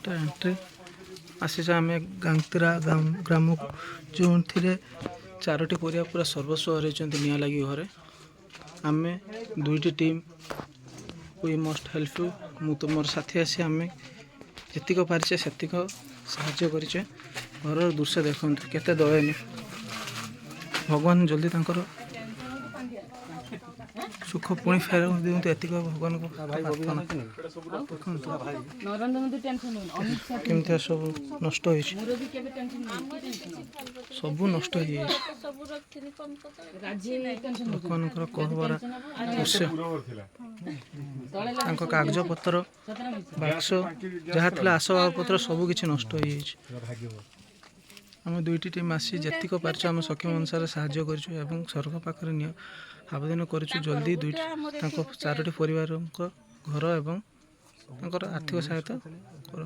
Entry आसी आम गांगतिरा ग्राम को जो चारोटी परिवार पूरा सर्वस्व हर निया लगी घरे आम दुईटी team we must help you मु तो मोर साथी आसी आम जितिक पारिचे सेतिक साहाय्य करिचे। घर दृश्य देखते केते दयनीय भगवान जल्दी तांकर सुख पुणी फेर दिखते एतिक भगवान को प्रार्थना केमती सब नष्ट सब नष्ट भगवान कहबार दृश्य कागज पत्र बाक्स जहाँ थी आसबाब पत्र सबकि नष्ट आम दुईटी टीम आसी जेतिक पार्छ आम सक्षम अनुसार साहाय्य कर सरकार पाखे आवेदन करूँ जल्दी दुईटी चारोटी परिवार घर एवं आर्थिक सहायता कर।